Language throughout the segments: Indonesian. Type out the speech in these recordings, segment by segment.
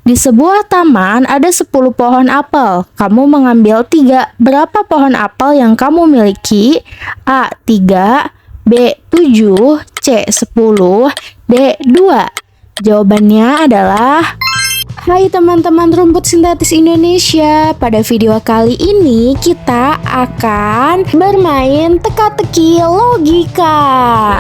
Di sebuah taman ada 10 pohon apel. Kamu mengambil 3. Berapa pohon apel yang kamu miliki? A. 3, B. 7, C. 10, D. 2. Jawabannya adalah... Hai teman-teman rumput sintetis Indonesia. Pada video kali ini kita akan bermain teka-teki logika.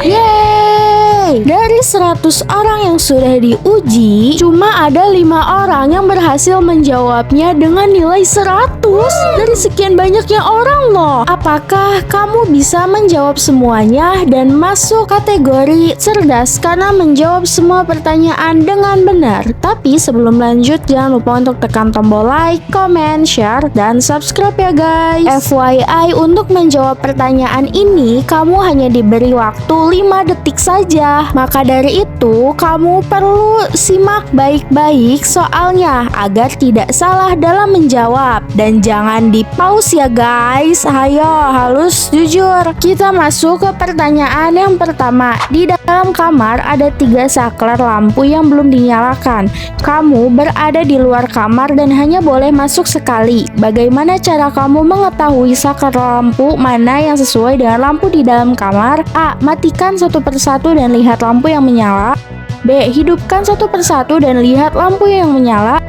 Yeay! Dari 100 orang yang sudah diuji, cuma ada 5 orang yang berhasil menjawabnya dengan nilai 100 dari sekian banyaknya orang loh. Apakah kamu bisa menjawab semuanya dan masuk kategori cerdas karena menjawab semua pertanyaan dengan benar? Tapi sebelum lanjut, jangan lupa untuk tekan tombol like, comment, share, dan subscribe ya guys. FYI, untuk menjawab pertanyaan ini, kamu hanya diberi waktu 5 detik saja. Maka dari itu, kamu perlu simak baik-baik soalnya agar tidak salah dalam menjawab. Dan jangan di-pause ya guys. Ayo, halus jujur. Kita masuk ke pertanyaan yang pertama. Di dalam kamar ada 3 saklar lampu yang belum dinyalakan. Kamu berada di luar kamar dan hanya boleh masuk sekali. Bagaimana cara kamu mengetahui saklar lampu mana yang sesuai dengan lampu di dalam kamar? A. Matikan satu persatu dan lihat lampu yang menyala. B. Hidupkan satu persatu dan lihat lampu yang menyala.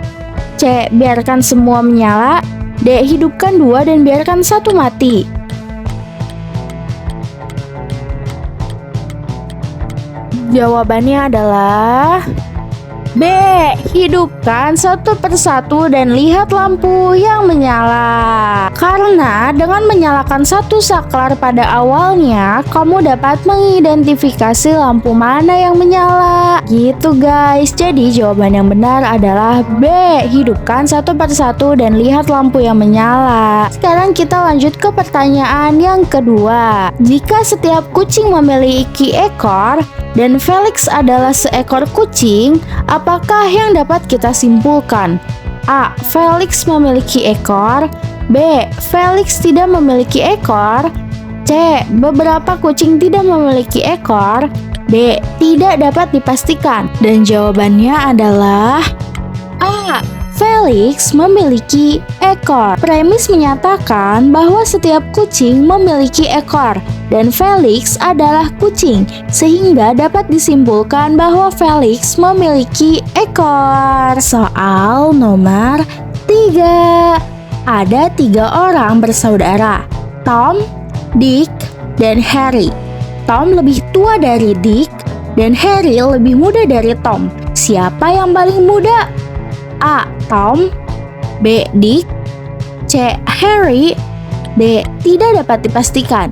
C. Biarkan semua menyala. D. Hidupkan 2 dan biarkan 1 mati. Jawabannya adalah B. Hidupkan satu persatu dan lihat lampu yang menyala. Karena dengan menyalakan satu saklar pada awalnya, kamu dapat mengidentifikasi lampu mana yang menyala. Gitu guys. Jadi jawaban yang benar adalah B. Hidupkan satu persatu dan lihat lampu yang menyala. Sekarang kita lanjut ke pertanyaan yang kedua. Jika setiap kucing memiliki ekor dan Felix adalah seekor kucing, apakah yang dapat kita simpulkan? A. Felix memiliki ekor. B. Felix tidak memiliki ekor. C. Beberapa kucing tidak memiliki ekor. D. Tidak dapat dipastikan. Dan jawabannya adalah A. Felix memiliki ekor. Premis menyatakan bahwa setiap kucing memiliki ekor dan Felix adalah kucing, sehingga dapat disimpulkan bahwa Felix memiliki ekor. Soal nomor 3. Ada 3 orang bersaudara, Tom, Dick, dan Harry. Tom lebih tua dari Dick dan Harry lebih muda dari Tom. Siapa yang paling muda? A. Tom, B. Dick, C. Harry, D. Tidak dapat dipastikan.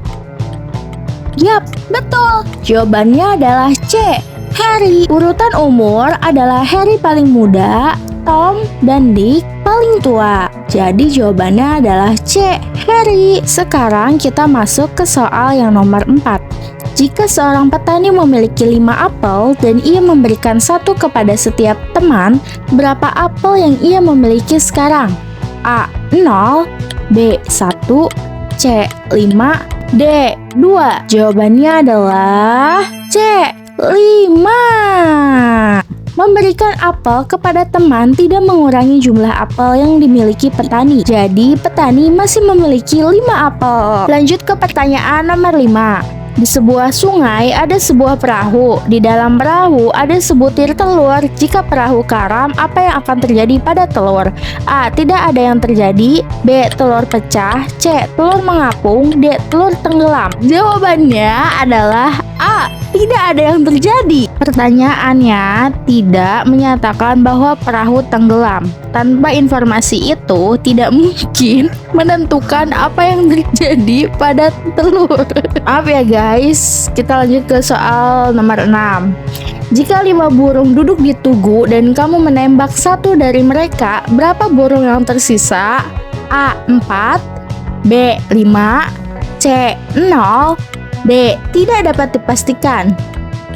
Yap, betul. Jawabannya adalah C. Harry. Urutan umur adalah Harry paling muda, Tom dan Dick paling tua. Jadi jawabannya adalah C. Harry. Sekarang kita masuk ke soal yang nomor 4. Jika seorang petani memiliki 5 apel dan ia memberikan 1 kepada setiap teman, berapa apel yang ia memiliki sekarang? A. 0, B. 1, C. 5, D. 2. Jawabannya adalah C. 5. Memberikan apel kepada teman tidak mengurangi jumlah apel yang dimiliki petani. Jadi petani masih memiliki 5 apel. Lanjut ke pertanyaan nomor 5. Di sebuah sungai ada sebuah perahu. Di dalam perahu ada sebutir telur. Jika perahu karam, apa yang akan terjadi pada telur? A. Tidak ada yang terjadi. B. Telur pecah. C. Telur mengapung. D. Telur tenggelam. Jawabannya adalah A. Tidak ada yang terjadi. Pertanyaannya tidak menyatakan bahwa perahu tenggelam. Tanpa informasi itu, tidak mungkin menentukan apa yang terjadi pada telur. Maaf ya guys, kita lanjut ke soal nomor 6. Jika 5 burung duduk di tugu dan kamu menembak 1 dari mereka, berapa burung yang tersisa? A. 4, B. 5, C. 0, D. Tidak dapat dipastikan.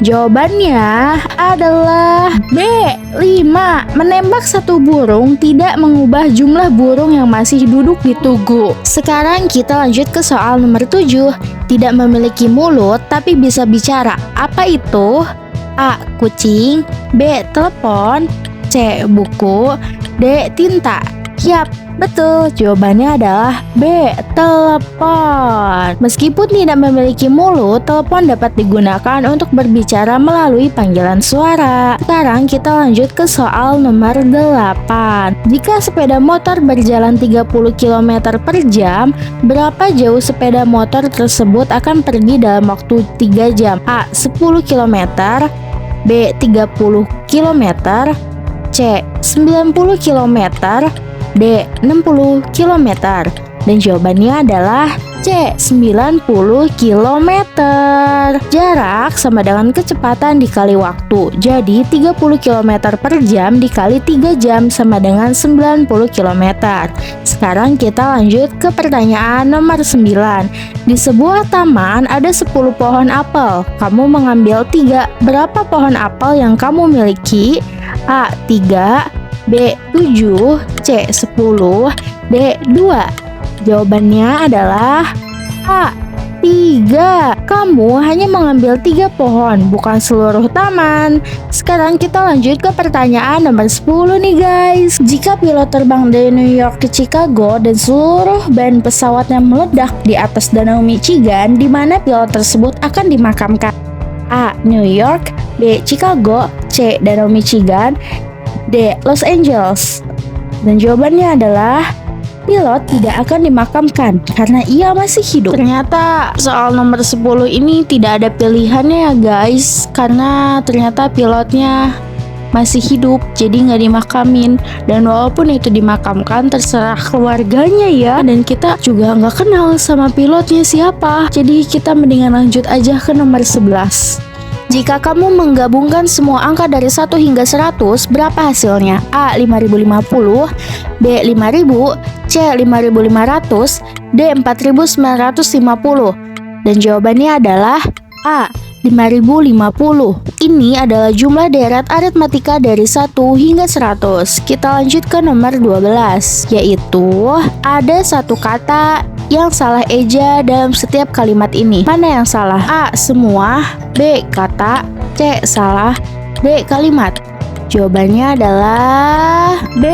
Jawabannya adalah B. 5. Menembak 1 burung tidak mengubah jumlah burung yang masih duduk di tugu. Sekarang kita lanjut ke soal nomor 7. Tidak memiliki mulut tapi bisa bicara. Apa itu? A. Kucing. B. Telepon. C. Buku, D. Tinta. Yap, betul. Jawabannya adalah B. Telepon. Meskipun tidak memiliki mulut, telepon dapat digunakan untuk berbicara melalui panggilan suara. Sekarang kita lanjut ke soal nomor 8. Jika sepeda motor berjalan 30 km per jam, berapa jauh sepeda motor tersebut akan pergi dalam waktu 3 jam? A. 10 km, B. 30 km, C. 90 km, D. 60 km. Dan jawabannya adalah C. 90 km. Jarak sama dengan kecepatan dikali waktu. Jadi 30 km per jam dikali 3 jam sama dengan 90 km. Sekarang kita lanjut ke pertanyaan nomor 9. Di sebuah taman ada 10 pohon apel. Kamu mengambil 3. Berapa pohon apel yang kamu miliki? A. 3, B. 7, C. 10, D. 2. Jawabannya adalah A. 3. Kamu hanya mengambil 3 pohon, bukan seluruh taman. Sekarang kita lanjut ke pertanyaan nomor 10 nih guys. Jika pilot terbang dari New York ke Chicago dan seluruh ban pesawatnya meledak di atas Danau Michigan, di mana pilot tersebut akan dimakamkan? A. New York, B. Chicago, C. Danau Michigan, D. Los Angeles. Dan jawabannya adalah pilot tidak akan dimakamkan karena ia masih hidup. Ternyata soal nomor 10 ini tidak ada pilihannya ya guys, karena ternyata pilotnya masih hidup, jadi nggak dimakamin. Dan walaupun itu dimakamkan, terserah keluarganya ya, dan kita juga nggak kenal sama pilotnya siapa. Jadi kita mendingan lanjut aja ke nomor 11. Jika kamu menggabungkan semua angka dari 1 hingga 100, berapa hasilnya? A. 5050, B. 5000, C. 5500, D. 4950. Dan jawabannya adalah A. 5050. Ini adalah jumlah deret aritmatika dari 1 hingga 100. Kita lanjut ke nomor 12, yaitu ada satu kata yang salah eja dalam setiap kalimat ini. Mana yang salah? A. Semua, B. Kata, C. Salah, D. Kalimat. Jawabannya adalah B.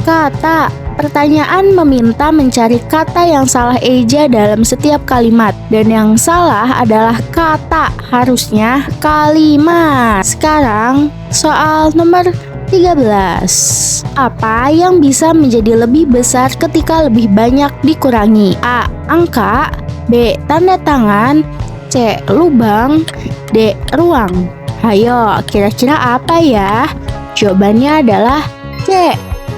Kata. Pertanyaan meminta mencari kata yang salah eja dalam setiap kalimat, dan yang salah adalah kata, harusnya kalimat. Sekarang soal nomor 13. Apa yang bisa menjadi lebih besar ketika lebih banyak dikurangi? A. Angka, B. Tanda tangan, C. Lubang, D. Ruang. Hayo, kira-kira apa ya? Jawabannya adalah C.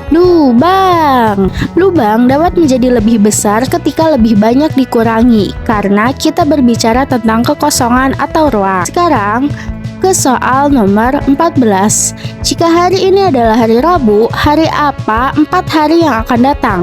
Lubang. Lubang dapat menjadi lebih besar ketika lebih banyak dikurangi, karena kita berbicara tentang kekosongan atau ruang. Sekarang ke soal nomor 14. Jika hari ini adalah hari Rabu, hari apa 4 hari yang akan datang?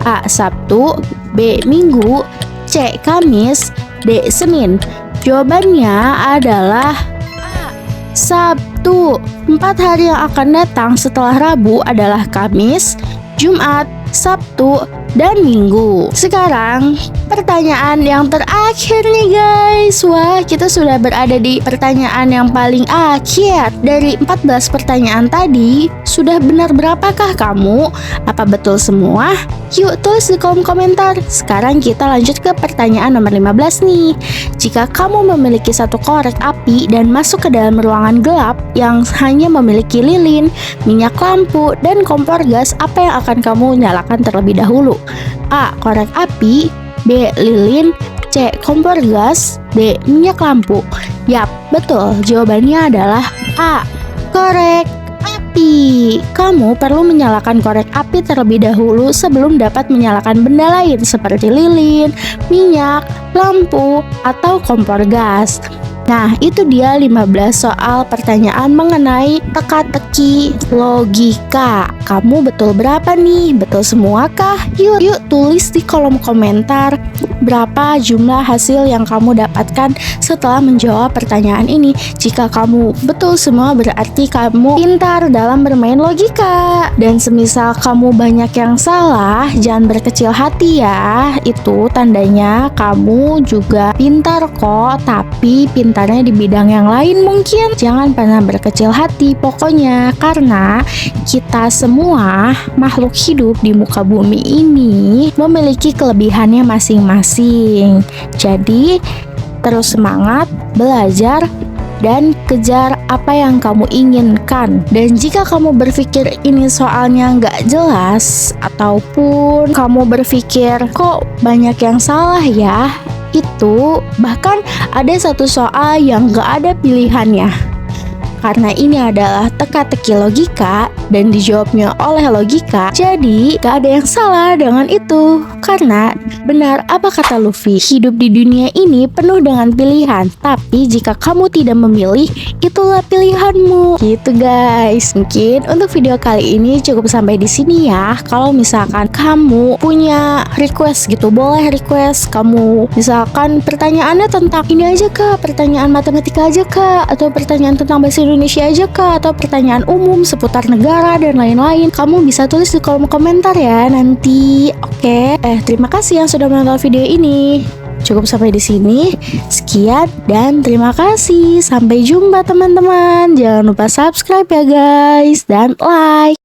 A. Sabtu, B. Minggu, C. Kamis, D. Senin. Jawabannya adalah A. Sabtu. 4 hari yang akan datang setelah Rabu adalah Kamis, Jumat, Sabtu, dan Minggu. Sekarang pertanyaan yang terakhir nih guys. Wah, kita sudah berada di pertanyaan yang paling akhir. Dari 14 pertanyaan tadi, sudah benar berapakah kamu? Apa betul semua? Yuk tulis di kolom komentar. Sekarang kita lanjut ke pertanyaan nomor 15 nih. Jika kamu memiliki satu korek api dan masuk ke dalam ruangan gelap yang hanya memiliki lilin, minyak lampu, dan kompor gas, apa yang akan kamu nyalakan terlebih dahulu? A. Korek api, B. Lilin, C. Kompor gas, D. Minyak lampu. Yap, betul. Jawabannya adalah A. Korek api. Kamu perlu menyalakan korek api terlebih dahulu sebelum dapat menyalakan benda lain seperti lilin, minyak, lampu, atau kompor gas. Nah, itu dia 15 soal pertanyaan mengenai teka-teki logika. Kamu betul berapa nih? Betul semua kah? Yuk tulis di kolom komentar berapa jumlah hasil yang kamu dapatkan setelah menjawab pertanyaan ini. Jika kamu betul semua, berarti kamu pintar dalam bermain logika. Dan semisal kamu banyak yang salah, jangan berkecil hati ya. Itu tandanya kamu juga pintar kok, tapi pintar pintarnya di bidang yang lain mungkin. Jangan pernah berkecil hati pokoknya, karena kita semua makhluk hidup di muka bumi ini memiliki kelebihannya masing-masing. Jadi terus semangat, belajar, dan kejar apa yang kamu inginkan. Dan jika kamu berpikir ini soalnya nggak jelas, ataupun kamu berpikir kok banyak yang salah ya, itu bahkan ada satu soal yang nggak ada pilihannya. Karena ini adalah teka-teki logika dan dijawabnya oleh logika, jadi gak ada yang salah dengan itu. Karena benar apa kata Luffy, hidup di dunia ini penuh dengan pilihan, tapi jika kamu tidak memilih, itulah pilihanmu. Gitu guys. Mungkin untuk video kali ini cukup sampai di sini ya. Kalau misalkan kamu punya request gitu, boleh request. Kamu misalkan pertanyaannya tentang ini aja kak, pertanyaan matematika aja kak, atau pertanyaan tentang bahasa Indonesia aja kak, atau pertanyaan umum seputar negara dan lain-lain, kamu bisa tulis di kolom komentar ya nanti. Oke. Terima kasih yang sudah menonton video ini. Cukup sampai di sini. Sekian dan terima kasih. Sampai jumpa teman-teman. Jangan lupa subscribe ya guys dan like.